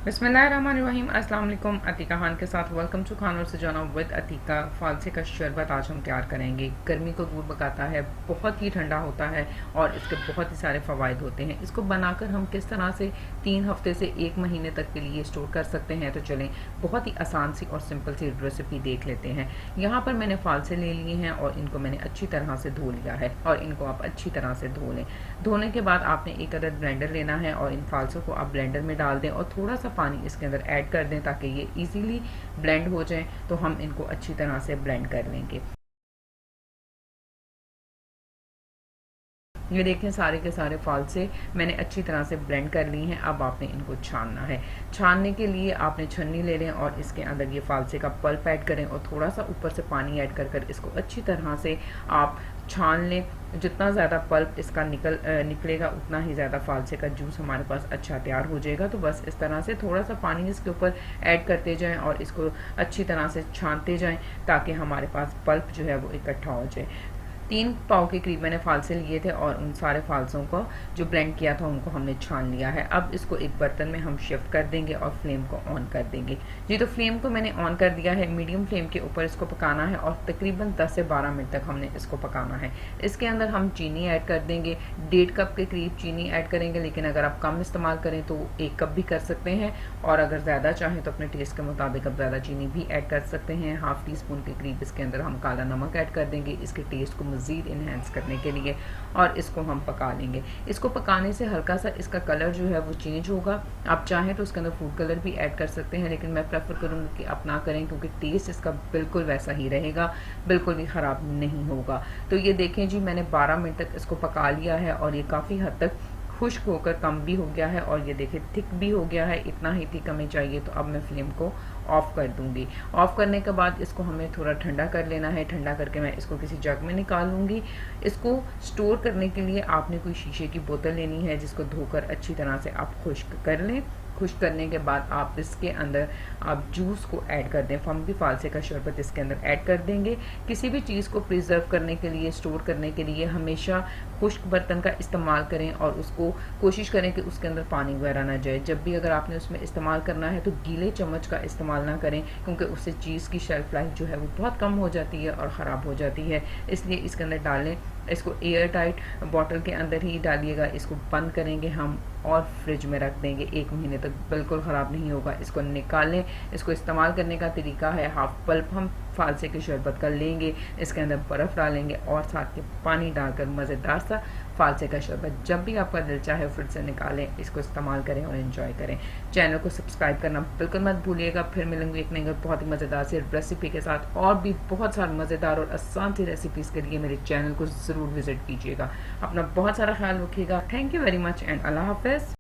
बिस्मिल्लाहिर्रहमानिर्रहीम। अस्सलाम वालेकुम। अतीका खान के साथ वेलकम टू खान और सजाना विद अतीका। फालसे का शरबत आज हम तैयार करेंगे। गर्मी को दूर भगाता है, बहुत ही ठंडा होता है और इसके बहुत ही सारे फ़वाइद होते हैं। इसको बनाकर हम किस तरह से 3 हफ्ते से 1 महीने तक के लिए स्टोर कर सकते हैं, तो चलें बहुत ही आसान सी और सिंपल सी रेसिपी देख लेते हैं। यहाँ पर मैंने फालसे ले लिए हैं और इनको मैंने अच्छी तरह से धो लिया है और इनको आप अच्छी तरह से धो लें। धोने के बाद आपने एक अदद ब्लेंडर लेना है और इन फालसों को आप ब्लेंडर में डाल दें और थोड़ा सा पानी इसके अंदर ऐड कर दें ताकि ये इजीली ब्लेंड हो जाए। तो हम इनको अच्छी तरह से ब्लेंड कर लेंगे। ये देखें, सारे के सारे फालसे मैंने अच्छी तरह से ब्लेंड कर ली हैं। अब आपने इनको छानना है। छानने के लिए आपने छन्नी ले लें और इसके अंदर ये फालसे का पल्प ऐड करें और थोड़ा सा ऊपर से पानी ऐड कर इसको अच्छी तरह से आप छान लें। जितना ज़्यादा पल्प इसका निकलेगा उतना ही ज़्यादा फालसे का जूस हमारे पास अच्छा तैयार हो जाएगा। तो बस इस तरह से थोड़ा सा पानी इसके ऊपर ऐड करते जाएं और इसको अच्छी तरह से छानते जाएं ताकि हमारे पास पल्प जो है वो इकट्ठा हो जाए। 3 पाव के करीब मैंने फालसे लिए थे और उन सारे फालसों को जो ब्लेंड किया था उनको हमने छान लिया है। अब इसको एक बर्तन में हम शिफ्ट कर देंगे और फ्लेम को ऑन कर देंगे। जी, तो फ्लेम को मैंने ऑन कर दिया है। मीडियम फ्लेम के ऊपर इसको पकाना है और तकरीबन 10 से 12 मिनट तक हमने इसको पकाना है। इसके अंदर हम चीनी ऐड कर देंगे। 1.5 कप के करीब चीनी ऐड करेंगे, लेकिन अगर आप कम इस्तेमाल करें तो 1 कप भी कर सकते हैं और अगर ज़्यादा चाहें तो अपने टेस्ट के मुताबिक आप ज़्यादा चीनी भी ऐड कर सकते हैं। हाफ टी स्पून के करीब इसके अंदर हम काला नमक ऐड कर देंगे इसके टेस्ट को मज़ीद इन्हेंस करने के लिए और इसको हम पका लेंगे। इसको पकाने से हल्का सा इसका कलर जो है वो चेंज होगा। आप चाहें तो उसके अंदर फूड कलर भी ऐड कर सकते हैं, लेकिन मैं प्रेफर करूँगी कि आप ना करें क्योंकि टेस्ट इसका बिल्कुल वैसा ही रहेगा, बिल्कुल भी ख़राब नहीं होगा। तो ये देखें जी, मैंने 12 मिनट तक इसको पका लिया है और ये काफ़ी हद तक खुश्क होकर कम भी हो गया है और ये देखिए थिक भी हो गया है। इतना ही थिक हमें चाहिए। तो अब मैं फ्लेम को ऑफ कर दूंगी। ऑफ करने के बाद इसको हमें थोड़ा ठंडा कर लेना है। ठंडा करके मैं इसको किसी जग में निकाल लूँगी। इसको स्टोर करने के लिए आपने कोई शीशे की बोतल लेनी है जिसको धोकर अच्छी तरह से आप खुश्क कर लें। खुश्क करने के बाद आप इसके अंदर आप जूस को ऐड कर दें। हम भी फालसे का शरबत इसके अंदर ऐड कर देंगे। किसी भी चीज़ को प्रिजर्व करने के लिए, स्टोर करने के लिए हमेशा खुश्क बर्तन का इस्तेमाल करें और उसको कोशिश करें कि उसके अंदर पानी वगैरह ना जाए। जब भी अगर आपने उसमें इस्तेमाल करना है तो गीले चम्मच का इस्तेमाल ना करें क्योंकि उससे चीज़ की शेल्फ लाइफ जो है वो बहुत कम हो जाती है और ख़राब हो जाती है। इसलिए इसके अंदर डालें। इसको एयर टाइट बॉटल के अंदर ही डालिएगा। इसको बंद करेंगे हम और फ्रिज में रख देंगे 1 महीने तक, बिल्कुल ख़राब नहीं होगा। इसको निकालें। इसको इस्तेमाल करने का तरीका है, हाफ पल्प हम फालसे के शरबत का लेंगे, इसके अंदर बर्फ़ डालेंगे और साथ में पानी डालकर मज़ेदार सा फालसे का शरबत जब भी आपका दिल चाहे फ्रिज से निकालें, इसको इस्तेमाल करें और एंजॉय करें। चैनल को सब्सक्राइब करना बिल्कुल मत भूलिएगा। फिर मिलेंगे एक नई बहुत ही मज़ेदार सी रेसिपी के साथ और भी बहुत सारी मज़ेदार और आसान सी रेसिपीज़ के लिए मेरे चैनल को ज़रूर विज़िट कीजिएगा। अपना बहुत सारा ख्याल रखिएगा। Thank you very much and अल्लाह हाफ़िज़।